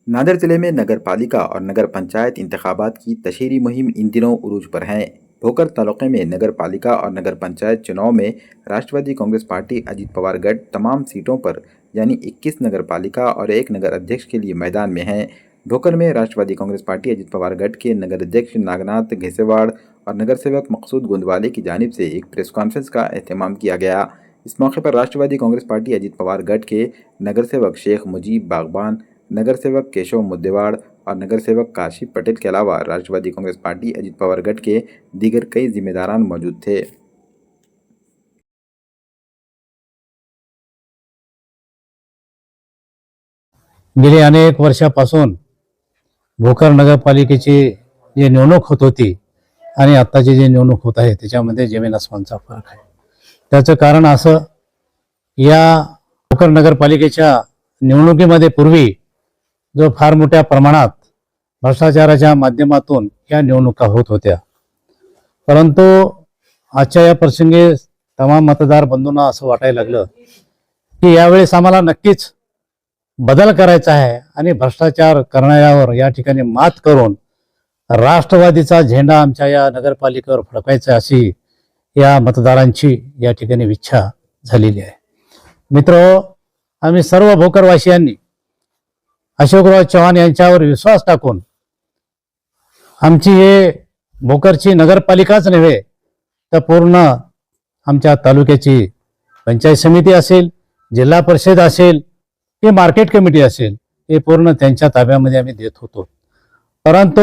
नांदेड़ जिले में नगर पालिका और नगर पंचायत इंतखाबात की तशहीरी मुहिम इन दिनों उरूज पर है। भोकर तालुके में नगर पालिका और नगर पंचायत चुनाव में राष्ट्रवादी कांग्रेस पार्टी अजीत पवार गढ़ तमाम सीटों पर यानी 21 नगर पालिका और एक नगर अध्यक्ष के लिए मैदान में है। भोकर में राष्ट्रवादी कांग्रेस पार्टी अजीत पवार गढ़ के नगर अध्यक्ष नागनाथ घेसेवाड़ और नगर सेवक मकसूद गोंदवाले की जानिब से एक प्रेस कॉन्फ्रेंस का एहतमाम किया गया। इस मौके पर राष्ट्रवादी कांग्रेस पार्टी अजीत पवार गढ़ के नगर सेवक शेख मुजीब बागबान, नगर सेवक केशव मुद्देवाड़ और नगर सेवक काशिफ पटेल के अलावा राष्ट्रवादी कांग्रेस पार्टी अजीत पवार गढ़ के दीगर कई जिम्मेदारान मौजूद थे। गेली अनेक वर्षापासून भोकर नगरपालिकेची जी निवडणूक होत होती आणि आत्ताची जी निवडणूक होत आहे त्याच्यामध्ये जमीन आसमानचा फरक आहे। त्याचं कारण असं, या भोकर नगरपालिकेच्या निवडणुकीमध्ये पूर्वी जो फार मोठ्या प्रमाणात भ्रष्टाचाराच्या माध्यमातून या निवडणुका होत होत्या, परंतु आजच्या या प्रसंगी तमाम मतदार बंधूंना असं वाटायला लागलं की यावेळेस आम्हाला नक्कीच बदल करायचा आहे आणि भ्रष्टाचार करणाऱ्यावर या ठिकाणी मात करून राष्ट्रवादीचा झेंडा आमच्या या नगरपालिकेवर फडकायचा अशी या मतदारांची या ठिकाणी इच्छा झालेली आहे। मित्र, आम्ही सर्व भोकरवासियांनी अशोकराव चव्हाण यांच्यावर विश्वास टाकून आमची हे भोकरची नगरपालिकाच नव्हे तर पूर्ण आमच्या तालुक्याची पंचायत समिती असेल, जिल्हा परिषद असेल की मार्केट कमिटी असेल, हे पूर्ण त्यांच्या ताब्यामध्ये आम्ही देत होतो। परंतु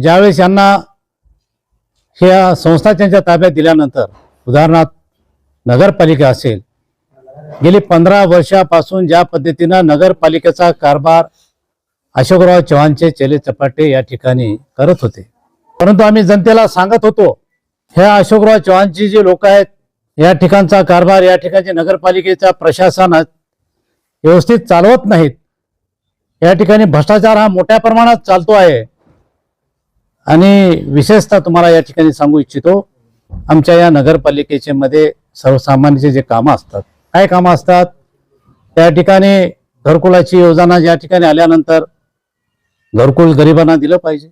ज्यावेळेस यांना ह्या संस्था त्यांच्या ताब्यात दिल्यानंतर, उदाहरणार्थ नगरपालिका असेल, गेली 15 वर्षापासून ज्या पद्धतीनं नगरपालिकेचा कारभार अशोकराव चव्हाणचे चेले चपाटे या ठिकाणी करत होते, परंतु आम्ही जनतेला सांगत होतो ह्या अशोकराव चव्हाणची जी लोक आहेत, या ठिकाणचा कारभार, या ठिकाणच्या नगरपालिकेचा प्रशासन व्यवस्थित चालवत नाहीत, या ठिकाणी भ्रष्टाचार हा मोठ्या प्रमाणात चालतो आहे। आणि विशेषतः तुम्हाला या ठिकाणी सांगू इच्छितो, आमच्या या नगरपालिकेचे मध्ये सर्वसामान्यांचे जे कामं असतात, काय कामं असतात, त्या ठिकाणी घरकुलाची योजना ज्या ठिकाणी आल्यानंतर घरकुल गरिबांना दिलं पाहिजे,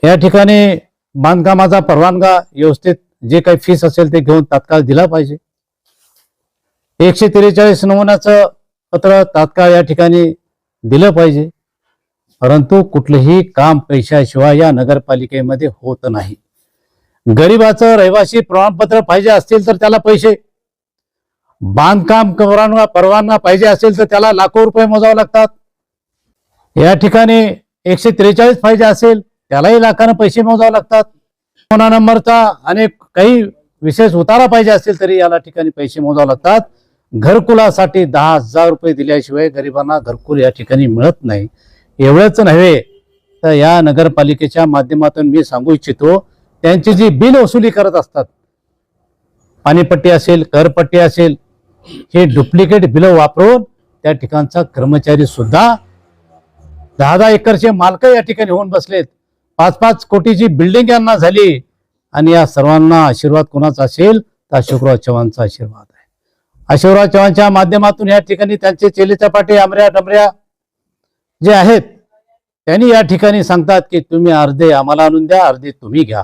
या ठिकाणी बांधकामाचा परवानगा व्यवस्थित जे काही फीस असेल ते घेऊन तात्काळ दिला पाहिजे, 143 नमुन्याचं पत्र तात्काळ या ठिकाणी दिलं पाहिजे। परंतु कुठलंही काम पैशाशिवाय या नगरपालिकेमध्ये होत नाही। गरीबाचं रहिवासी प्रमाणपत्र पाहिजे असतील तर त्याला पैसे, बांधकाम परवानगा पाहिजे असेल तर त्याला लाखो रुपये मोजावे लागतात, या ठिकाणी 143 पाहिजे असेल त्यालाही लाखानं पैसे मोजावे लागतात, 9 नंबरचा आणि काही विशेष उतारा पाहिजे असेल तरी याला ठिकाणी पैसे मोजावे लागतात। घरकुलासाठी 10,000 रुपये दिल्याशिवाय गरिबांना घरकुल या ठिकाणी मिळत नाही। एवढंच नव्हे तर या नगरपालिकेच्या माध्यमातून मी सांगू इच्छितो, त्यांची जी बिल वसुली करत असतात, पाणीपट्टी असेल, करपट्टी असेल, हे डुप्लिकेट बिलं वापरून त्या ठिकाणचा कर्मचारी सुद्धा 10-10 एकरचे मालक या ठिकाणी होऊन बसलेत। 5-5 कोटीची बिल्डिंग यांना झाली आणि या सर्वांना आशीर्वाद कोणाचा असेल तर अशोकराव चव्हाणचा आशीर्वाद आहे। अशोकराव चव्हाणच्या माध्यमातून या ठिकाणी त्यांचे चेले चपाटे आमऱ्या डमऱ्या जे आहेत त्यांनी या ठिकाणी सांगतात की तुम्ही अर्धे आम्हाला आणून द्या, अर्धे तुम्ही घ्या।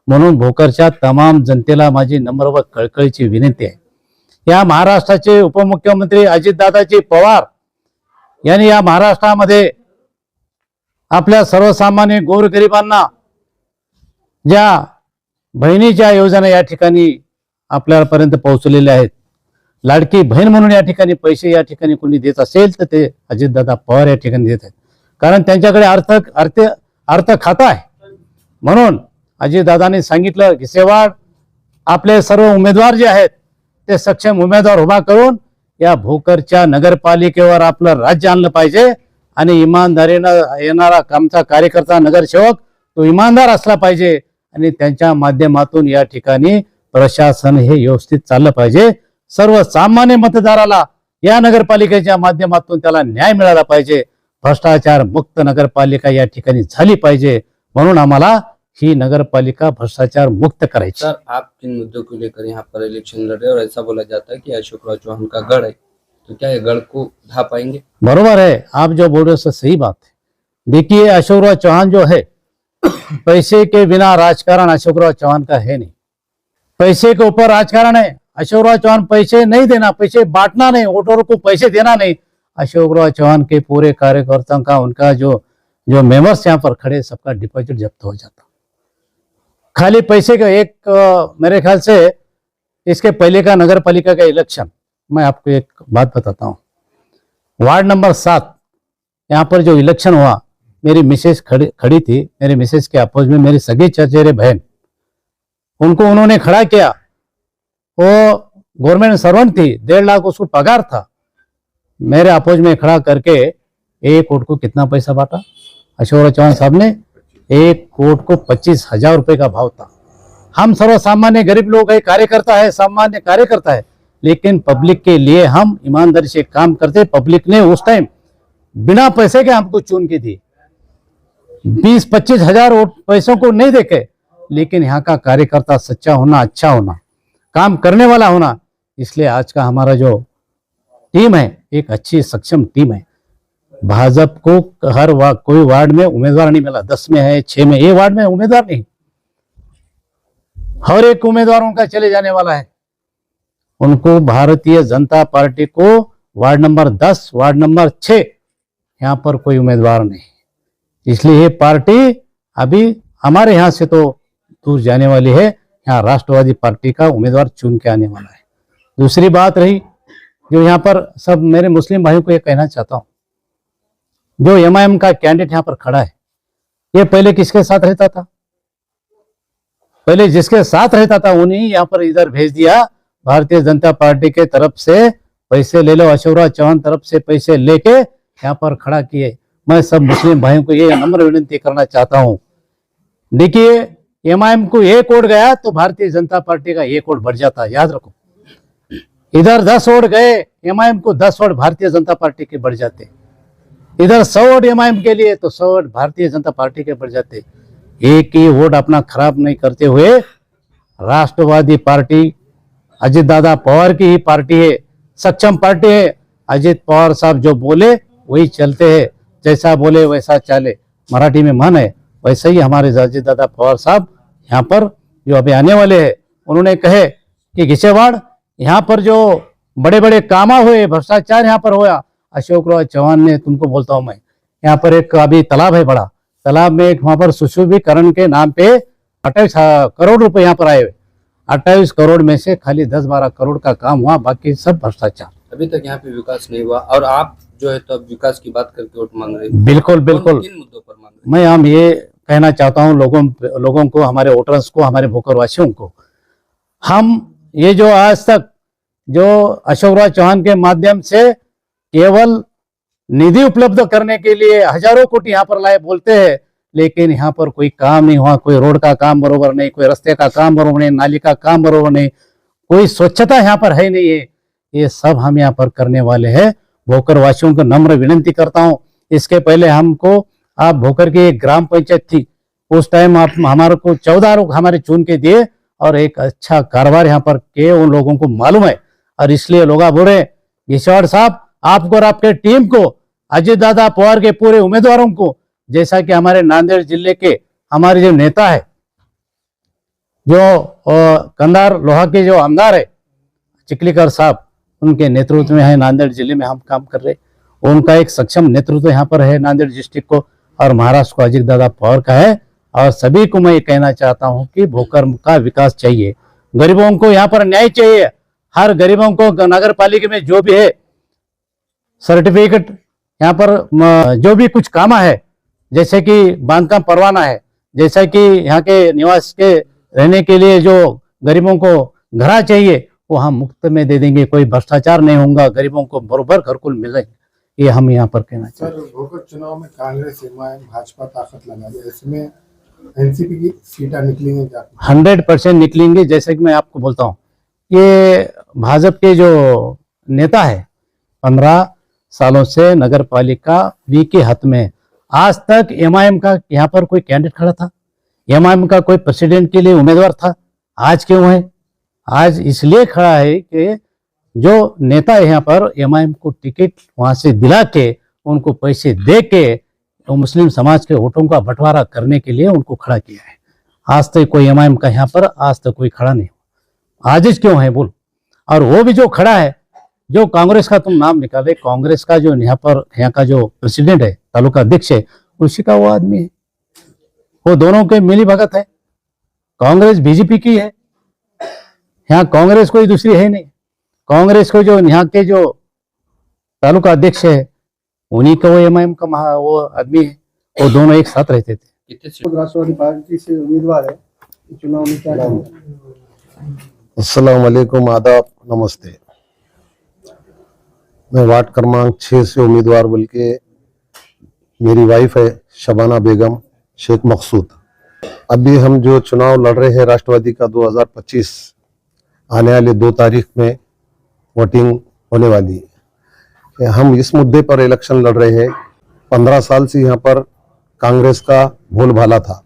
म्हणून भोकरच्या तमाम जनतेला माझी नम्र व कळकळीची विनंती आहे, या महाराष्ट्राचे उपमुख्यमंत्री अजितदादाजी पवार यांनी या महाराष्ट्रामध्ये आपल्या सर्वसामान्य गोरगरिबांना ज्या बहिणीच्या योजना या ठिकाणी आपल्यापर्यंत पोहोचलेल्या आहेत, लाडकी बहीण म्हणून या ठिकाणी पैसे या ठिकाणी कोणी देत असेल तर ते अजितदादा पवार या ठिकाणी देत आहेत, कारण त्यांच्याकडे अर्थ खाता आहे। म्हणून अजितदादांनी सांगितलं की सेवाड आपले सर्व उमेदवार जे आहेत ते सक्षम उमेदवार उभा करून या भोकरच्या नगरपालिकेवर आपलं राज्य आणलं पाहिजे आणि इमानदारीनं येणारा आमचा कार्यकर्ता नगरसेवक तो इमानदार असला पाहिजे आणि त्यांच्या माध्यमातून या ठिकाणी प्रशासन हे व्यवस्थित चाललं पाहिजे। सर्वसामान्य मतदाराला या नगरपालिकेच्या माध्यमातून त्याला न्याय मिळाला पाहिजे, भ्रष्टाचार मुक्त नगरपालिका या ठिकाणी झाली पाहिजे। म्हणून आम्हाला ही नगरपालिका भ्रष्टाचार मुक्त करायची। सर, आप किन मुद्दों को लेकर यहाँ पर इलेक्शन लड़ रहे और ऐसा बोला जाता है कि अशोकराव चौहान का गढ़ है, तो क्या ये गढ़ को ढा पाएंगे? बरोबर है, आप जो बोल रहे हो सही बात है। देखिए, अशोकराव चौहान जो है, पैसे के बिना राजकारण अशोकराव चौहान का है नहीं। पैसे के ऊपर राजकारण है। अशोकराव चौहान पैसे नहीं देना, पैसे बांटना नहीं, वोटरों को पैसे देना नहीं। अशोकराव चौहान के पूरे कार्यकर्ताओं का, उनका जो जो मेंबर्स यहाँ पर खड़े, सबका डिपॉजिट जब्त हो जाता। खाली पैसे का एक मेरे ख्याल से इसके पहले का नगर पालिका का इलेक्शन, मैं आपको एक बात बताता हूँ। वार्ड नंबर 7 यहाँ पर जो इलेक्शन हुआ, मेरी मिसेज खड़ी थी। मेरी मिसेज के अपोज में मेरी सगी चचेरे बहन, उनको उन्होंने खड़ा किया। वो गवर्नमेंट सर्वेंट थी, 1.5 लाख उसको पगार था। मेरे अपोज में खड़ा करके 1 वोट को कितना पैसा बांटा अशोकराव चौहान साहब ने? 1 वोट को 25,000 रुपए का भाव था। हम सर्वसामान्य गरीब लोग है, कार्यकर्ता है, सामान्य कार्यकर्ता है, लेकिन पब्लिक के लिए हम ईमानदारी से काम करते। पब्लिक ने उस टाइम बिना पैसे के हमको चुन के दी। 20-25 हजार वोट पैसों को नहीं देखे, लेकिन यहाँ का कार्यकर्ता सच्चा होना, अच्छा होना, काम करने वाला होना, इसलिए आज का हमारा जो टीम है, एक अच्छी सक्षम टीम है। भाजपा को कोई वार्ड में उम्मीदवार नहीं मिला। 10 में है, 6 में, ये वार्ड में उम्मीदवार नहीं। हर एक उम्मीदवार उनका चले जाने वाला है। उनको भारतीय जनता पार्टी को वार्ड नंबर 10, वार्ड नंबर 6 यहाँ पर कोई उम्मीदवार नहीं। इसलिए ये पार्टी अभी हमारे यहाँ से तो दूर जाने वाली है। यहाँ राष्ट्रवादी पार्टी का उम्मीदवार चुन के आने वाला है। दूसरी बात रही, जो यहाँ पर सब मेरे मुस्लिम भाइयों को ये कहना चाहता हूँ, जो एमआईएम का कैंडिडेट यहाँ पर खड़ा है, ये पहले किसके साथ रहता था? पहले जिसके साथ रहता था उन्हीं यहाँ पर इधर भेज दिया। भारतीय जनता पार्टी के तरफ से पैसे ले लो, अशोकराव चौहान तरफ से पैसे लेके यहाँ पर खड़ा किए। मैं सब मुस्लिम भाइयों को ये नम्र विनती करना चाहता हूँ, देखिए, एमआईएम को 1 वोट गया तो भारतीय जनता पार्टी का 1 वोट बढ़ जाता, याद रखो। इधर 10 वोट गए एमआईएम को, 10 वोट भारतीय जनता पार्टी के बढ़ जाते। इधर 100 वोट एमआईएम के लिए तो 100 वोट भारतीय जनता पार्टी के बढ़ जाते। एक ही वोट अपना खराब नहीं करते हुए, राष्ट्रवादी पार्टी अजित दादा पवार की ही पार्टी है, सक्षम पार्टी है। अजित पवार साहब जो बोले वही चलते हैं, जैसा बोले वैसा चले, मराठी में मन है। वैसे ही हमारे अजित दादा पवार साहब यहाँ पर जो अभी आने वाले हैं, उन्होंने कहे कि घिसेवाड़ यहाँ पर जो बड़े बड़े कामा हुए, भ्रष्टाचार यहाँ पर हुआ, अशोकराव चौहान ने, तुमको बोलता हूं मैं, यहाँ पर एक अभी तालाब है बड़ा, तालाब में एक वहां पर सुशोभीकरण के नाम पे 28 करोड़ रुपए यहाँ पर आए हुए। 28 करोड़ में से खाली 10-12 करोड़ का काम हुआ, बाकी सब भ्रष्टाचार। अभी तक यहाँ पे विकास नहीं हुआ, और आप जो है तो अब विकास की बात करके वोट मांग रहे हैं। बिल्कुल बिल्कुल, किन मुद्दों पर मांग रहे हैं? मैं हम ये कहना चाहता हूँ लोगों को, हमारे वोटर्स को, हमारे भोकरवासियों को, हम ये जो आज तक जो अशोकराव चौहान के माध्यम से केवल निधि उपलब्ध करने के लिए हजारों कोटी यहाँ पर लाए बोलते हैं, लेकिन यहाँ पर कोई काम नहीं हुआ। कोई रोड का काम बरोबर नहीं, कोई रास्ते का काम बरोबर नहीं, नाली का काम बरोबर नहीं, कोई स्वच्छता यहाँ पर है नहीं है। ये सब हम यहाँ पर करने वाले हैं। भोकर वासियों को नम्र विनती करता हूँ, इसके पहले हमको, आप भोकर की एक ग्राम पंचायत थी, उस टाइम आप हमारे को 14 लोग हमारे चुन के दिए और एक अच्छा कारोबार यहाँ पर किए, उन लोगों को मालूम है। और इसलिए लोग बोल रहे घिसेवाड़ साहब, आपको और आपके टीम को, अजित दादा पवार के पूरे उम्मीदवारों को, जैसा कि हमारे नांदेड़ जिले के हमारे जो नेता है, जो कंधार लोहा के जो आमदार है चिखलीकर साहब, उनके नेतृत्व में है नांदेड़ जिले में हम काम कर रहे। उनका एक सक्षम नेतृत्व यहाँ पर है नांदेड़ डिस्ट्रिक्ट को, और महाराष्ट्र को अजित दादा पवार का है। और सभी को मैं ये कहना चाहता हूँ कि भोकर का विकास चाहिए, गरीबों को यहाँ पर न्याय चाहिए। हर गरीबों को नगर पालिका में जो भी है सर्टिफिकेट, यहाँ पर जो भी कुछ काम है, जैसे कि बांधकाम परवाना है, जैसा कि यहाँ के निवास के रहने के लिए जो गरीबों को घरा चाहिए, वो हम मुफ्त में दे देंगे। कोई भ्रष्टाचार नहीं होगा, गरीबों को बरोबर घरकुल मिलेंगे। ये हम यहाँ पर कहना चाहते हैं। सर, भोकर चुनाव में कांग्रेस, एमआईएम, भाजपा ताकत लगा रही है, इसमें एनसीपी की सीटें निकलेंगी क्या? 100% निकलेंगे। जैसे कि मैं आपको बोलता हूँ, ये भाजपा के जो नेता है, 15 सालों से नगर पालिका वी के हाथ में। आज तक एमआईएम का यहाँ पर कोई कैंडिडेट खड़ा था? एमआईएम का कोई प्रेसिडेंट के लिए उम्मीदवार था? आज क्यों है? आज इसलिए खड़ा है कि जो नेता है यहाँ पर एमआईएम को टिकट वहां से दिला के, उनको पैसे दे के और मुस्लिम समाज के वोटों का बंटवारा करने के लिए उनको खड़ा किया है। आज तक कोई एमआईएम का यहाँ पर आज तक कोई खड़ा नहीं हुआ। आज क्यों है बोल? और वो भी जो खड़ा है, जो कांग्रेस का तुम नाम निकाले, कांग्रेस का जो यहाँ का जो प्रेसिडेंट है, तालुका अध्यक्ष है, उसी का वो आदमी है। वो दोनों के मिली भगत है। कांग्रेस बीजेपी की है, यहाँ कांग्रेस कोई दूसरी है नहीं। कांग्रेस को जो यहाँ के जो तालुका अध्यक्ष है, उन्हीं का वो एमआईएम का वो आदमी है। वो दोनों एक साथ रहते थे। कितने सीट? राष्ट्रवादी पार्टी से उम्मीदवार है, चुनाव में क्या करेंगे? अस्सलाम वालेकुम, आदाब, नमस्ते। मैं वार्ड क्रमांक 6 से उम्मीदवार बोल के, मेरी वाइफ है शबाना बेगम शेख मकसूद। अभी हम जो चुनाव लड़ रहे हैं राष्ट्रवादी का 2025, आने वाले 2 तारीख में वोटिंग होने वाली है। हम इस मुद्दे पर इलेक्शन लड़ रहे हैं। 15 साल से यहाँ पर कांग्रेस का बोलबाला था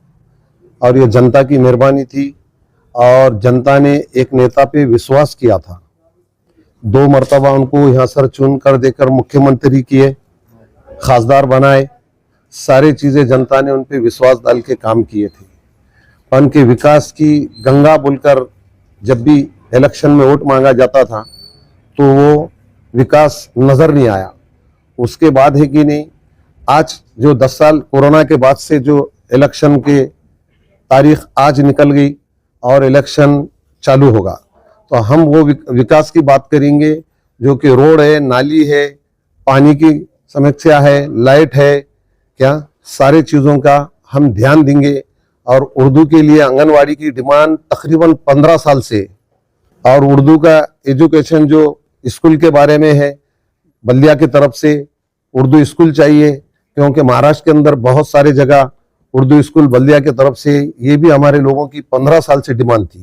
और ये जनता की मेहरबानी थी और जनता ने एक नेता पे विश्वास किया था। 2 मरतबा उनको यहाँ सर चुन कर देकर मुख्यमंत्री किए, खासदार बनाए, सारी चीजें जनता ने उन पे विश्वास डाल के काम किए थे। उनके विकास की गंगा बोलकर जब भी इलेक्शन में वोट मांगा जाता था तो वो विकास नजर नहीं आया। उसके बाद है कि नहीं, आज जो 10 साल कोरोना के बाद से जो इलेक्शन के तारीख आज निकल गई और इलेक्शन चालू होगा, तो हम वो विकास की बात करेंगे, जो कि रोड है, नाली है, पानी की समस्या है, लाइट है, क्या सारे चीज़ों का हम ध्यान देंगे। और उर्दू के लिए आंगनवाड़ी की डिमांड तकरीबन 15 साल से, और उर्दू का एजुकेशन जो स्कूल के बारे में है, बल्दिया की तरफ से उर्दू स्कूल चाहिए, क्योंकि महाराष्ट्र के अंदर बहुत सारे जगह उर्दू स्कूल बल्दिया की तरफ से, ये भी हमारे लोगों की 15 साल से डिमांड थी।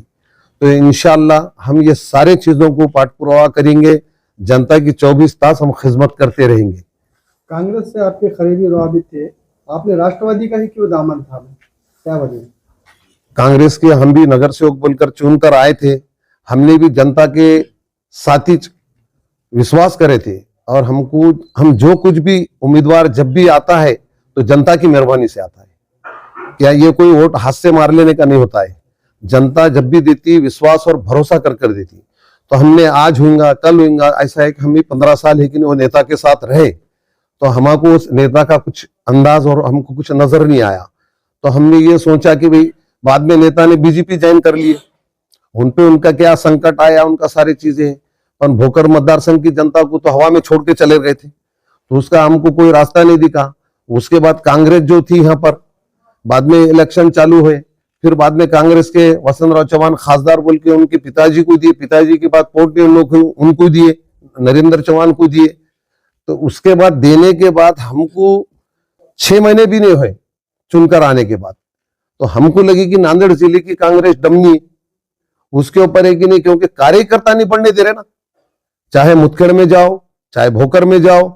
तो इंशाअल्लाह हम ये सारे चीज़ों को पाठपुरावा करेंगे। जनता की 24 तास हम खिदमत करते रहेंगे। कांग्रेस से आपके करीबी रवाबित थे, आपने राष्ट्रवादी का ही क्यों दामन थामा, क्या वजह? कांग्रेस के हम भी नगर सेवक बोलकर चुन कर आए थे। हमने भी जनता के साथ ही विश्वास करे थे, और हम जो कुछ भी उम्मीदवार जब भी आता है तो जनता की मेहरबानी से आता है। क्या ये कोई वोट हाथ से मार लेने का नहीं होता है। जनता जब भी देती, विश्वास और भरोसा कर देती। तो हमने आज होगा कल होगा, ऐसा है कि हम भी 15 साल है कि वो नेता के साथ रहे, तो हमको उस नेता का कुछ अंदाज और हमको कुछ नजर नहीं आया। तो हमने ये सोचा कि भाई बाद में नेता ने बीजेपी ज्वाइन कर लिए, उन पे उनका क्या संकट आया, उनका सारी चीजें, पर भोकर मतदार संघ की जनता को तो हवा में छोड़ के चले गए थे, तो उसका हमको कोई रास्ता नहीं दिखा। उसके बाद कांग्रेस जो थी यहाँ पर, बाद में इलेक्शन चालू हुए, फिर बाद में कांग्रेस के वसंतराव चौहान खासदार बोल के उनके पिताजी को दिए, पिताजी के बाद पोर्ट ने उनको दिए, नरेंद्र चौहान को दिए। तो उसके बाद देने के बाद हमको 6 महीने भी नहीं हुए चुनकर आने के बाद, तो हमको लगी कि नांदेड़ जिले की कांग्रेस डमनी उसके ऊपर है कि नहीं, क्योंकि कार्यकर्ता नहीं बढ़ने दे रहे ना। चाहे मुतखेड़ में जाओ, चाहे भोकर में जाओ,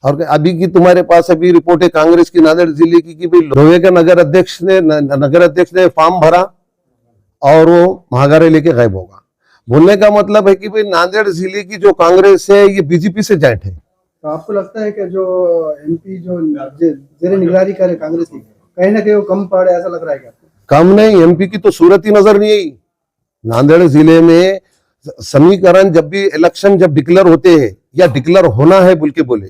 और अभी की तुम्हारे पास अभी रिपोर्ट है कांग्रेस की नांदेड़ जिले की कि भाई लोहे का नगर अध्यक्ष ने फॉर्म भरा और वो महागारे लेके गायब होगा। बोलने का मतलब है कि भाई नांदेड़ जिले की जो कांग्रेस है ये बीजेपी से जॉइंट है। तो आपको लगता है कि जो एमपी जो जेर निगरानी करे कांग्रेस की, कहीं ना कहीं वो कम पड़े, ऐसा लग रहा है क्या? कम नहीं, एमपी की तो सूरत ही नजर नहीं आई। नांदेड़ जिले में समीकरण जब भी इलेक्शन जब डिक्लेयर होते हैं या डिक्लेयर होना है बोल के बोले,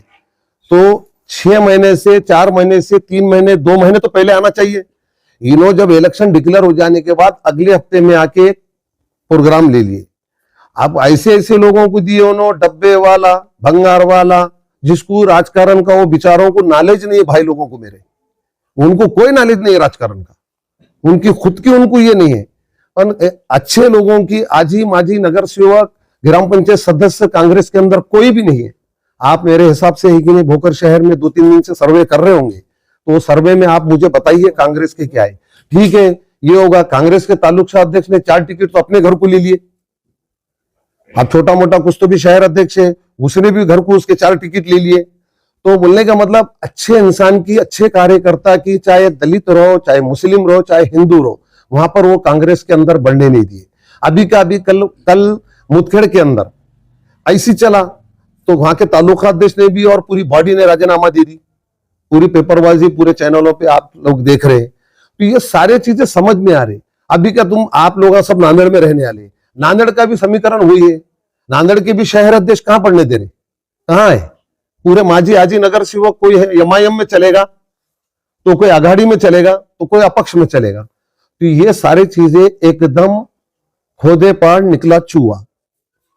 तो 6 महीने से 4 महीने से 3 महीने 2 महीने तो पहले आना चाहिए। इन्होंने जब इलेक्शन डिक्लेयर हो जाने के बाद अगले हफ्ते में आके प्रोग्राम ले लिए। अब ऐसे ऐसे लोगों को दिए उन्होंने, डब्बे वाला, भंगार वाला, जिसको राजकारण का वो बेचारों को नॉलेज नहीं है। भाई लोगों को मेरे, उनको कोई नॉलेज नहीं है राजकारण का, उनकी खुद की उनको ये नहीं है। और अच्छे लोगों की आजी माजी नगर सेवक, ग्राम पंचायत सदस्य कांग्रेस के अंदर कोई भी नहीं है। आप मेरे हिसाब से है कि नहीं, भोकर शहर में 2-3 दिन से सर्वे कर रहे होंगे, तो सर्वे में आप मुझे बताइए कांग्रेस के क्या है। ठीक है, ये होगा कांग्रेस के तालुका अध्यक्ष ने 4 टिकट तो अपने घर को ले लिए। अब छोटा मोटा कुछ तो भी शहर अध्यक्ष है, उसने भी घर को उसके 4 टिकट ले लिए। तो बोलने का मतलब अच्छे इंसान की, अच्छे कार्यकर्ता की, चाहे दलित रहो, चाहे मुस्लिम रहो, चाहे हिंदू रहो, वहां पर वो कांग्रेस के अंदर बढ़ने नहीं दिए। अभी का अभी कल मुतखेड़ के अंदर ऐसी चला, तो वहां के तालुका अध्यक्ष ने भी और पूरी बॉडी ने राजीनामा दे दी। पूरी पेपरबाजी पूरे चैनलों पे आप लोग देख रहे हैं, तो ये सारे चीजें समझ में आ रही। अभी क्या आप लोग सब नांदेड़ में रहने वाले, नांदेड़ का भी समीकरण हुई है, नांदेड़ के भी शहर अध्यक्ष कहां पढ़ने दे रहे, कहां है? पूरे माजी आजी नगर सेवक, कोई है एमआईएम में चलेगा, तो कोई आघाड़ी में चलेगा, तो कोई अपक्ष में चलेगा। तो ये सारी चीजें एकदम खोदे पार निकला चूहा,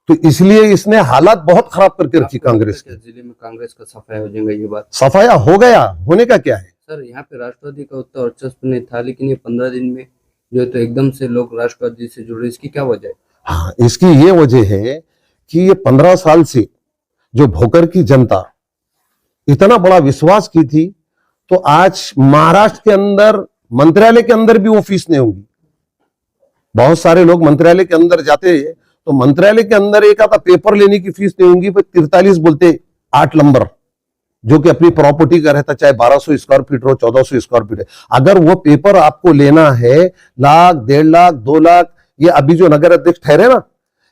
तो इसलिए इसने हालात बहुत खराब करके रखी कांग्रेस की। जिले में कांग्रेस का सफाया हो जाएगा, ये बात सफाया हो गया, होने का क्या है? सर यहाँ पे राष्ट्रवादी का उतना वर्चस्व नहीं था, लेकिन ये 15 दिन में जो है तो एकदम से लोग राष्ट्रवादी से जुड़े, इसकी क्या वजह है? हाँ, इसकी ये वजह है कि ये 15 साल से जो भोकर की जनता इतना बड़ा विश्वास की थी, तो आज महाराष्ट्र के अंदर मंत्रालय के अंदर भी वो फीस नहीं होगी। बहुत सारे लोग मंत्रालय के अंदर जाते हैं, तो मंत्रालय के अंदर एक आता पेपर लेने की फीस नहीं होगी, 43 बोलते 8 नंबर, जो कि अपनी प्रॉपर्टी का रहता, चाहे 1200 स्क्वायर फीट हो, 1400 स्क्वायर फीट है। अगर वो पेपर आपको लेना है 1 लाख, 1.5 लाख, 2 लाख, ये अभी जो नगर अध्यक्ष ठहरे ना,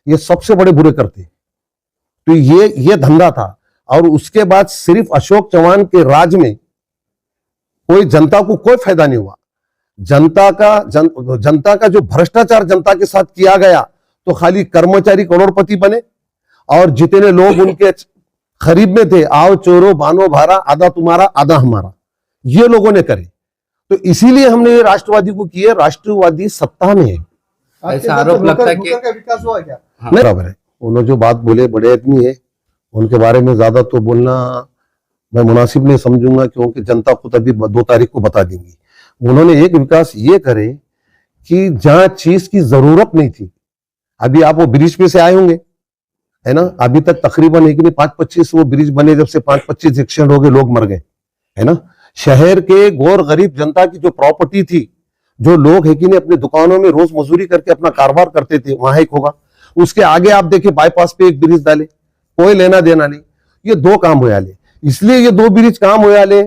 ये सबसे बड़े बुरे करते। तो ये धंधा था। और उसके बाद सिर्फ अशोक चौहान के राज में कोई जनता को कोई फायदा नहीं हुआ। जनता का जो भ्रष्टाचार जनता के साथ किया गया, तो खाली कर्मचारी करोड़पति बने और जितने लोग उनके खरीद में थे, आओ चोरो बानो भारा, आधा तुम्हारा आधा हमारा, ये लोगों ने करे। तो इसीलिए हमने ये राष्ट्रवादी को किए, राष्ट्रवादी सत्ता में है। ऐसा आरोप लगता है कि भोकर का विकास हुआ क्या? नहीं, बराबर है। उन्होंने जो बात बोले बड़े आदमी है, उनके बारे में ज्यादा तो बोलना मैं मुनासिब नहीं समझूंगा, क्योंकि जनता खुद अभी 2 तारीख को बता देंगी। उन्होंने एक विकास ये करे कि जहां चीज की जरूरत नहीं थी, अभी आप वो ब्रिज पे से आए होंगे, है ना, अभी तक तकरीबन है कि नहीं 5-25 वो ब्रिज बने, जब से 5-25 एक्सीडेंट हो गए, लोग मर गए, है ना। शहर के गौर गरीब जनता की जो प्रॉपर्टी थी, जो लोग है कि नहीं अपनी दुकानों में रोज मजदूरी करके अपना कारोबार करते थे, वहां एक होगा। उसके आगे आप देखिए बाईपास पे एक ब्रिज डाले, कोई लेना देना नहीं। ये 2 काम हुए आले, इसलिए ये 2 ब्रिज काम हुए आले।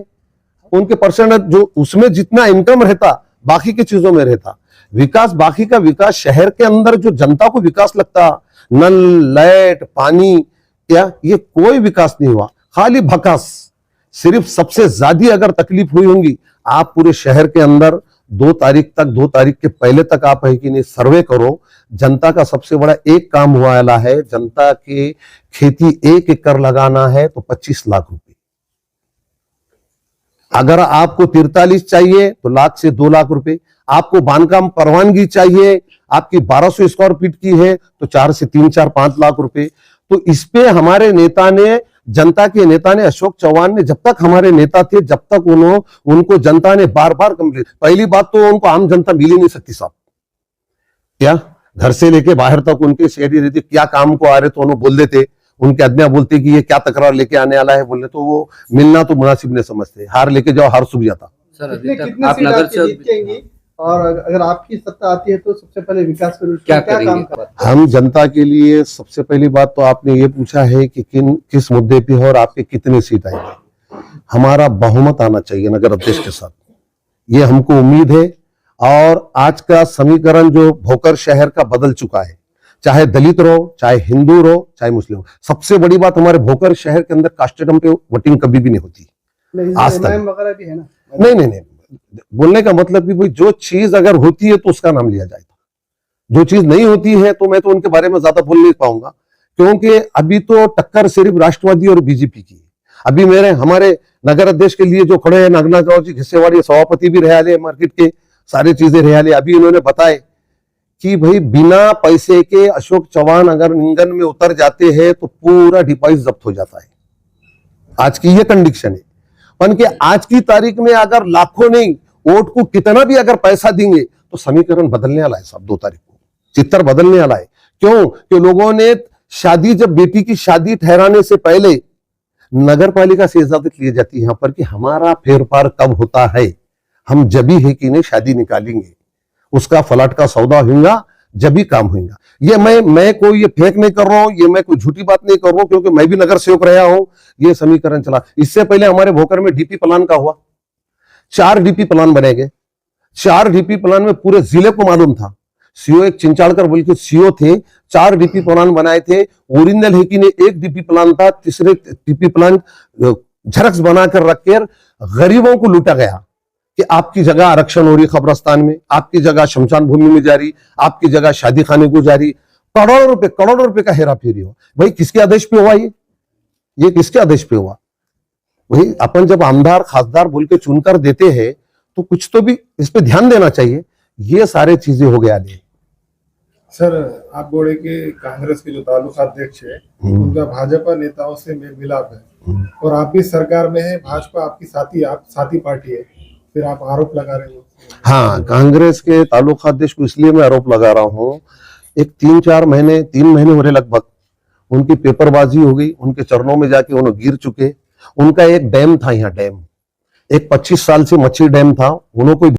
उनके परसेंट जो उसमें जितना इनकम रहता, बाकी की चीजों में रहता विकास। बाकी का विकास शहर के अंदर जो जनता को विकास लगता, नल, लाइट, पानी, क्या ये कोई विकास नहीं हुआ, खाली भकास। सिर्फ सबसे ज्यादा अगर तकलीफ हुई होंगी, आप पूरे शहर के अंदर 2 तारीख तक, 2 तारीख के पहले तक आप है कि नहीं सर्वे करो, जनता का सबसे बड़ा एक काम हुआ वाला है, जनता के खेती 1 एकड़ लगाना है तो 25 लाख रुपए। अगर आपको 43 चाहिए तो लाख से 2 लाख रुपए, आपको बांधकाम परवानगी चाहिए, आपकी 1200 स्क्वायर फीट की है तो 4 से 3, 4, 5 लाख रुपए। तो इस पे हमारे नेता ने, जनता के नेता ने, अशोक चौहान ने, जब तक हमारे नेता थे, जब तक उनको जनता ने बार बार कंप्लेंट। पहली बात तो उनको आम जनता मिल ही नहीं सकती साहब, क्या घर से लेके बाहर तक उनके शहरी रहते, क्या काम को आ रहे तो उन्होंने बोल देते, उनके आदमियां बोलते कि ये क्या तकरार लेके आने वाला है, बोलने तो वो मिलना तो मुनासिब नहीं समझते। हार लेके जाओ, हार सूख जाता। सर अभी तक कितने आप सीट नगर आपकी जीतेंगी, और अगर आपकी सत्ता आती है तो सबसे पहले विकास पर क्या काम करेंगे? करें? हम जनता के लिए सबसे पहली बात तो आपने ये पूछा है कि किस मुद्दे पे और आपके कितने सीट आएंगे। हमारा बहुमत आना चाहिए नगर अध्यक्ष के साथ, ये हमको उम्मीद है। और आज का समीकरण जो भोकर शहर का बदल चुका है, चाहे दलित रहो, चाहे हिंदू रहो, चाहे मुस्लिम। सबसे बड़ी बात, हमारे भोकर शहर के अंदर कास्टिज्म पे वोटिंग कभी भी नहीं होती आज तक। MIM वगैरह भी है ना? नहीं, बोलने का मतलब कि भाई जो चीज अगर होती है तो उसका नाम लिया जाएगा, जो चीज नहीं होती है तो मैं तो उनके बारे में ज्यादा बोल नहीं पाऊंगा, क्योंकि अभी तो टक्कर सिर्फ राष्ट्रवादी और बीजेपी की है। अभी हमारे नगर अध्यक्ष के लिए जो खड़े हैं नागनाथ जी घिसेवाड़ी, सभापति भी रहे, मार्केट के सारे चीजें रहे। अभी इन्होंने बताए कि भाई बिना पैसे के अशोक चौहान अगर निंगन में उतर जाते हैं तो पूरा डिपॉजिट जब्त हो जाता है। आज की ये कंडीशन है। पर कि आज की तारीख में अगर लाखों नहीं, वोट को कितना भी अगर पैसा देंगे तो समीकरण बदलने वाला है साहब। 2 तारीख को चित्र बदलने वाला है। क्यों? कि लोगों ने शादी, जब बेटी की शादी ठहराने से पहले नगर पालिका से इजाजत ली जाती है यहाँ पर कि हमारा फेर पार कब होता है, हम जब ही है कि नहीं शादी निकालेंगे, उसका फ्लैट का सौदा होगा, जब भी काम होगा। ये मैं कोई ये फेक नहीं कर रहा हूं, ये मैं कोई झूठी बात नहीं कर रहा हूं, क्योंकि मैं भी नगर सेवक रहा हूं। ये समीकरण चला। इससे पहले हमारे भोकर में डीपी प्लान का हुआ, 4 डीपी प्लान बने गए। 4 डीपी प्लान में पूरे जिले को मालूम था। सीओ एक चिंचाड़कर बोल के सीओ थे, 4 डीपी प्लान बनाए थे। ओरिजिनल है कि नहीं एक डीपी प्लान था, तीसरे डीपी प्लान झरक्स बनाकर रखकर गरीबों को लूटा गया कि आपकी जगह आरक्षण हो रही कब्रस्तान में, आपकी जगह शमशान भूमि में जा रही, आपकी जगह शादी खाने को जा रही, करोड़ों रुपए का हेरा फेरी हो। भाई किसके आदेश पे हुआ ये किसके आदेश पे हुआ? वही अपन जब आमदार खासदार बोल के चुनकर देते हैं तो कुछ तो भी इस पे ध्यान देना चाहिए। ये सारे चीजें हो गया ले। सर, आप बोले कि कांग्रेस के जो तालुका अध्यक्ष है उनका भाजपा नेताओं से मेल मिलाप है और आप भी सरकार में है, भाजपा आपकी साथी पार्टी है, फिर आप आरोप लगा रहे हो। हाँ, कांग्रेस के तालुका अध्यक्ष को इसलिए मैं आरोप लगा रहा हूँ, एक 3 महीने हो रहे लगभग उनकी पेपरबाजी हो गई, उनके चरणों में जाके उन्होंने गिर चुके। उनका एक डैम था यहाँ, डैम एक 25 साल से मच्छी डैम था, उन्होंने कोई